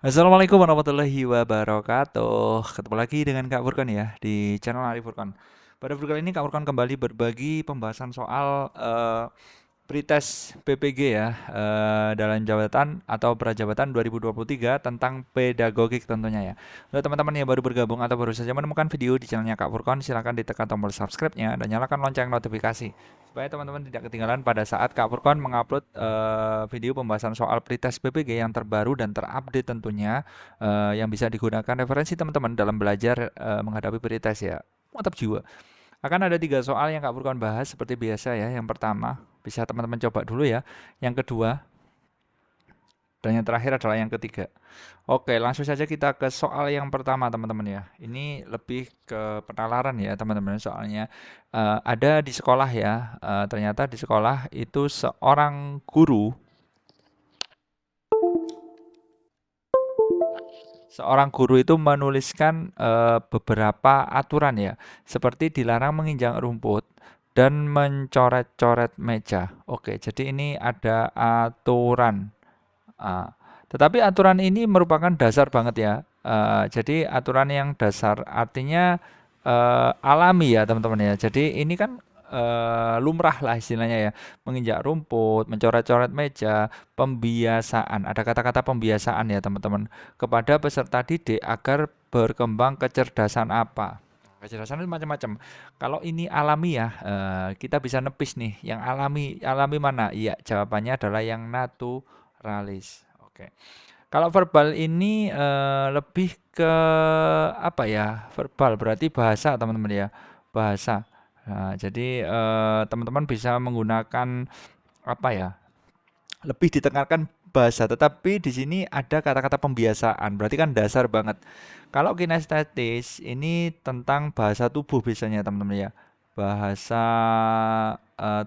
Assalamualaikum warahmatullahi wabarakatuh. Ketemu lagi dengan Kak Furkan ya di channel Arif Furkan. Pada video kali ini Kak Furkan kembali berbagi pembahasan soal pretest PPG ya, dalam jabatan atau prajabatan 2023 tentang pedagogik tentunya ya. Untuk teman-teman yang baru bergabung atau baru saja menemukan video di channelnya Kak Furkan, silahkan ditekan tombol subscribe-nya dan nyalakan lonceng notifikasi supaya teman-teman tidak ketinggalan pada saat Kak Furkan mengupload video pembahasan soal pretest PPG yang terbaru dan terupdate tentunya, yang bisa digunakan referensi teman-teman dalam belajar menghadapi pretest ya. Mantap jiwa. Akan ada 3 soal yang Kak Furkan bahas seperti biasa ya. Yang pertama, bisa teman-teman coba dulu ya. Yang kedua, dan yang terakhir adalah yang ketiga. Oke, langsung saja kita ke soal yang pertama teman-teman ya. Ini lebih ke penalaran ya teman-teman. Soalnya ada di sekolah ya. Ternyata di sekolah itu seorang guru itu menuliskan beberapa aturan ya, seperti dilarang menginjak rumput dan mencoret-coret meja. Oke, jadi ini ada aturan. Ah, tetapi aturan ini merupakan dasar banget ya. Jadi aturan yang dasar artinya alami ya teman-teman ya. Jadi ini kan lumrah lah istilahnya ya. Menginjak rumput, mencoret-coret meja, pembiasaan. Ada kata-kata pembiasaan ya teman-teman. Kepada peserta didik agar berkembang kecerdasan apa. Kecerdasan itu macam-macam. Kalau ini alami ya, kita bisa nepis nih. Yang alami, alami mana? Iya, jawabannya adalah yang naturalis. Oke. Kalau verbal ini lebih ke apa ya? Verbal berarti bahasa teman-teman ya, bahasa. Nah, jadi teman-teman bisa menggunakan apa ya? Lebih ditekankan bahasa, tetapi di sini ada kata-kata pembiasaan. Berarti kan dasar banget. Kalau kinestetis ini tentang bahasa tubuh biasanya teman-teman ya. Bahasa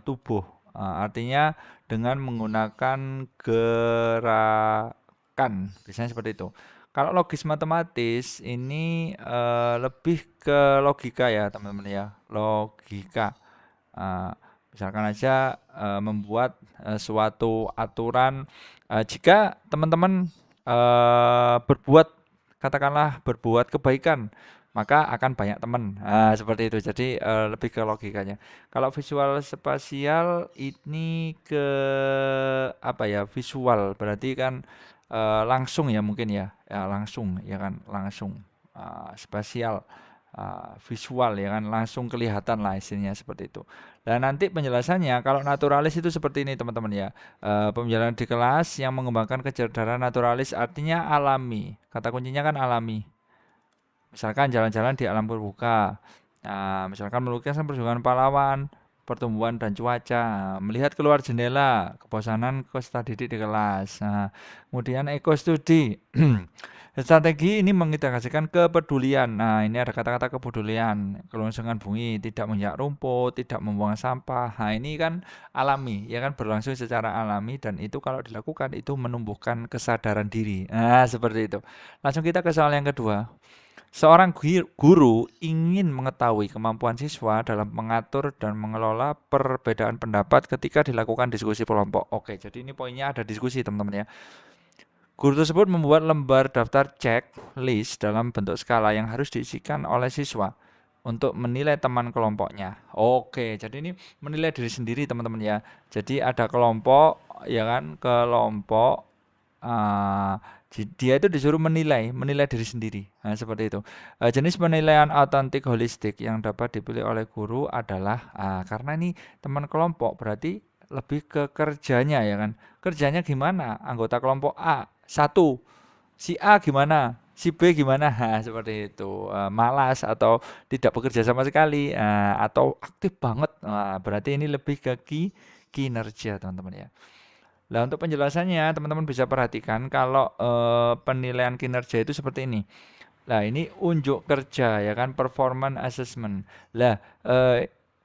tubuh. Artinya dengan menggunakan gerakan, biasanya seperti itu. Kalau logis matematis ini lebih ke logika ya teman-teman ya, logika. Eh, Misalkan aja membuat suatu aturan, jika teman-teman berbuat, katakanlah berbuat kebaikan, maka akan banyak teman. Nah, seperti itu. Jadi lebih ke logikanya. Kalau visual spasial ini ke apa ya? Visual berarti kan langsung ya mungkin ya. Ya langsung ya kan, langsung. Spasial, visual ya kan, langsung kelihatan lah istilahnya seperti itu. Dan nanti penjelasannya kalau naturalis itu seperti ini teman-teman ya. Pembelajaran di kelas yang mengembangkan kecerdasan naturalis artinya alami. Kata kuncinya kan alami. Misalkan jalan-jalan di alam terbuka. Nah, misalkan melukiskan perjuangan pahlawan, pertumbuhan dan cuaca, melihat keluar jendela, kebosanan peserta didik di kelas. Nah, kemudian ekostudi. Strategi ini mengintegrasikan kepedulian. Nah, ini ada kata-kata kepedulian, kelangsungan bumi, tidak menginjak rumput, tidak membuang sampah. Nah, ini kan alami, ya kan berlangsung secara alami dan itu kalau dilakukan itu menumbuhkan kesadaran diri. Nah, seperti itu. Langsung kita ke soal yang kedua. Seorang guru ingin mengetahui kemampuan siswa dalam mengatur dan mengelola perbedaan pendapat ketika dilakukan diskusi kelompok. Oke, jadi ini poinnya ada diskusi teman-teman ya. Guru tersebut membuat lembar daftar checklist dalam bentuk skala yang harus diisikan oleh siswa untuk menilai teman kelompoknya. Oke, jadi ini menilai diri sendiri teman-teman ya. Jadi ada kelompok, ya kan, kelompok ah, dia itu disuruh menilai, menilai diri sendiri. Nah, seperti itu. Jenis penilaian autentik holistik yang dapat dipilih oleh guru adalah karena ini teman kelompok berarti lebih ke kerjanya ya kan. Kerjanya gimana? Anggota kelompok A satu, si A gimana? Si B gimana? Nah, seperti itu. Malas atau tidak bekerja sama sekali, atau aktif banget. Nah, berarti ini lebih ke kinerja, teman-teman ya. Nah, untuk penjelasannya, teman-teman bisa perhatikan kalau penilaian kinerja itu seperti ini. Nah, ini unjuk kerja ya kan, performance assessment. Lah,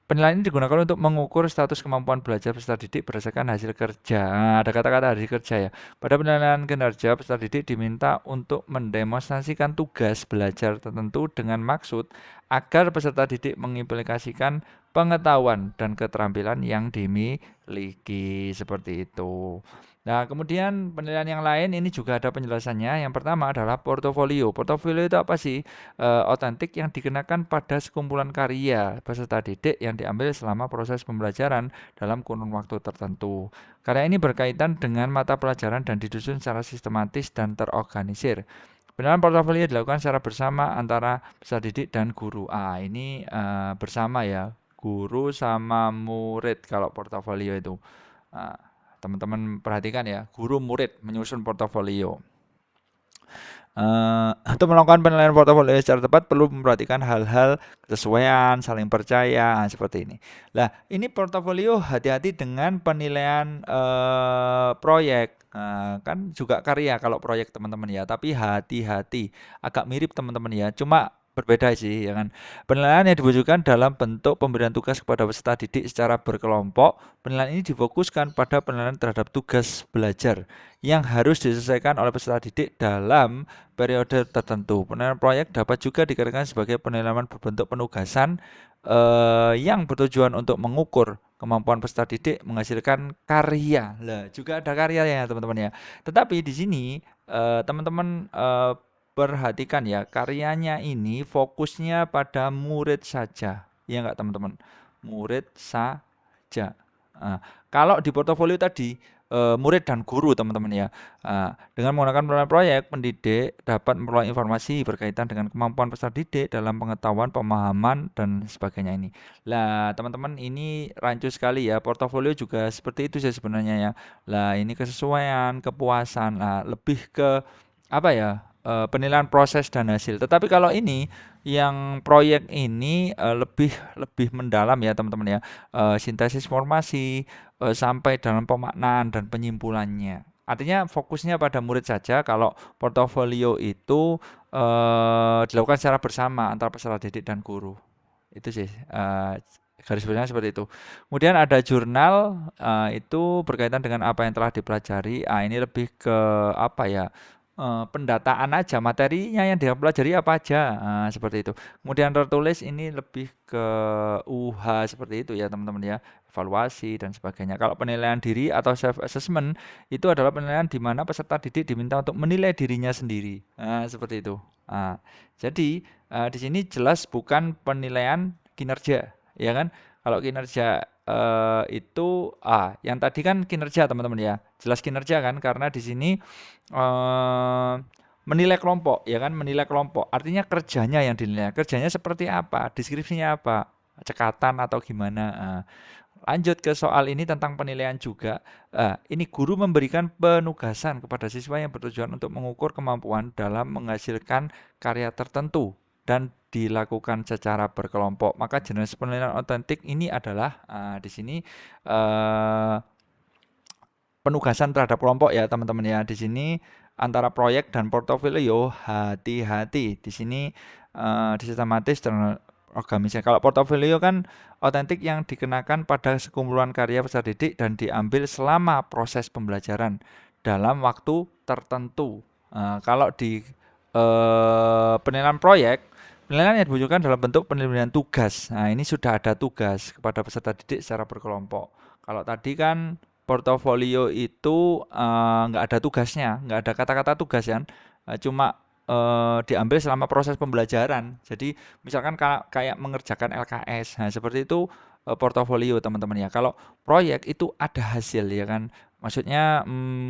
penilaian ini digunakan untuk mengukur status kemampuan belajar peserta didik berdasarkan hasil kerja. Nah, ada kata-kata hasil kerja ya. Pada penilaian kinerja, peserta didik diminta untuk mendemonstrasikan tugas belajar tertentu dengan maksud agar peserta didik mengimplikasikan pengetahuan dan keterampilan yang dimiliki seperti itu. Nah, kemudian penilaian yang lain ini juga ada penjelasannya. Yang pertama adalah portofolio. Portofolio itu apa sih? Otentik yang dikenakan pada sekumpulan karya peserta didik yang diambil selama proses pembelajaran dalam kurun waktu tertentu. Karya ini berkaitan dengan mata pelajaran dan disusun secara sistematis dan terorganisir. Penilaian portofolio dilakukan secara bersama antara peserta didik dan guru. Ini bersama ya, guru sama murid kalau portofolio itu. Ah, Teman-teman perhatikan ya, guru murid menyusun portofolio. Untuk melakukan penilaian portofolio secara tepat perlu memperhatikan hal-hal kesesuaian, saling percaya, seperti ini. Nah, ini portofolio hati-hati dengan penilaian proyek. Kan juga karya kalau proyek teman-teman ya, tapi hati-hati, agak mirip teman-teman ya. Cuma berbeda sih, ya kan. Penilaian yang diwujudkan dalam bentuk pemberian tugas kepada peserta didik secara berkelompok. Penilaian ini difokuskan pada penilaian terhadap tugas belajar yang harus diselesaikan oleh peserta didik dalam periode tertentu. Penilaian proyek dapat juga dikatakan sebagai penilaian berbentuk penugasan yang bertujuan untuk mengukur kemampuan peserta didik menghasilkan karya. Lah, juga ada karya ya, teman-teman ya. Tetapi di sini teman-teman perhatikan ya, karyanya ini fokusnya pada murid saja. Ya enggak, teman-teman? Murid saja. Kalau di portofolio tadi murid dan guru, teman-teman ya. Dengan menggunakan penilaian proyek, pendidik dapat memperoleh informasi berkaitan dengan kemampuan peserta didik dalam pengetahuan, pemahaman, dan sebagainya ini. Lah, teman-teman, ini rancu sekali ya. Portofolio juga seperti itu sih sebenarnya ya. Lah, ini kesesuaian, kepuasan, lebih ke apa ya? Penilaian proses dan hasil. Tetapi kalau ini yang proyek ini lebih lebih mendalam ya, teman-teman ya. Sintesis informasi sampai dalam pemaknaan dan penyimpulannya. Artinya fokusnya pada murid saja. Kalau portofolio itu dilakukan secara bersama antara peserta didik dan guru. Itu sih garis besarnya seperti itu. Kemudian ada jurnal, itu berkaitan dengan apa yang telah dipelajari. Ini lebih ke apa ya? Pendataan aja, materinya yang dia pelajari apa aja, seperti itu. Kemudian tertulis ini lebih ke UH seperti itu ya, teman-teman ya, evaluasi dan sebagainya. Kalau penilaian diri atau self assessment itu adalah penilaian di mana peserta didik diminta untuk menilai dirinya sendiri. Seperti itu. Jadi di sini jelas bukan penilaian kinerja, ya kan? Kalau kinerja itu yang tadi kan kinerja, teman-teman ya. Jelas kinerja kan, karena di sini menilai kelompok, ya kan? Menilai kelompok. Artinya kerjanya yang dinilai. Kerjanya seperti apa? Deskripsinya apa? Cekatan atau gimana? Lanjut ke soal ini tentang penilaian juga. Ini guru memberikan penugasan kepada siswa yang bertujuan untuk mengukur kemampuan dalam menghasilkan karya tertentu dan dilakukan secara berkelompok. Maka jenis penilaian otentik ini adalah di sini penugasan terhadap kelompok ya, teman-teman ya. Di sini antara proyek dan portofolio hati-hati. Di sini sistematis dan organisasi. Kalau portofolio kan otentik yang dikenakan pada sekumpulan karya peserta didik dan diambil selama proses pembelajaran dalam waktu tertentu. Kalau di penilaian proyek, penilaian yang diwujudkan dalam bentuk penilaian tugas. Ini sudah ada tugas kepada peserta didik secara berkelompok. Kalau tadi kan portofolio itu nggak ada tugasnya, nggak ada kata-kata tugas kan, cuma diambil selama proses pembelajaran. Jadi misalkan kayak mengerjakan LKS, seperti itu portofolio, teman-teman ya. Kalau proyek itu ada hasil ya kan, maksudnya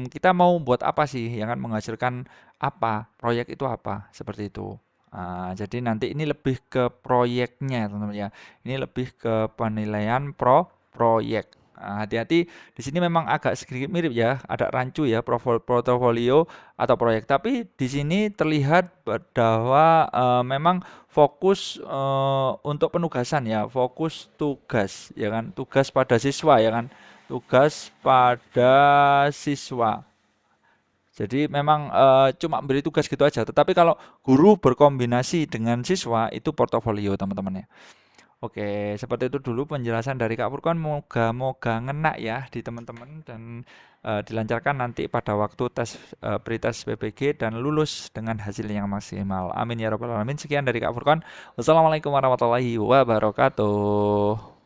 kita mau buat apa sih ya kan, menghasilkan apa, proyek itu apa, seperti itu. Jadi nanti ini lebih ke proyeknya, teman-teman ya. Ini lebih ke penilaian proyek. Hati-hati di sini memang agak sedikit mirip ya, ada rancu ya portofolio atau proyek. Tapi di sini terlihat bahwa memang fokus untuk penugasan ya, fokus tugas ya kan, tugas pada siswa ya kan, tugas pada siswa. Jadi memang cuma beri tugas gitu aja. Tetapi kalau guru berkombinasi dengan siswa itu portofolio, teman-teman ya. Oke, seperti itu dulu penjelasan dari Kak Furkon. Moga-moga ngena ya di teman-teman dan dilancarkan nanti pada waktu tes pretest PPG dan lulus dengan hasil yang maksimal. Amin ya robbal alamin. Sekian dari Kak Furkon. Wassalamualaikum warahmatullahi wabarakatuh.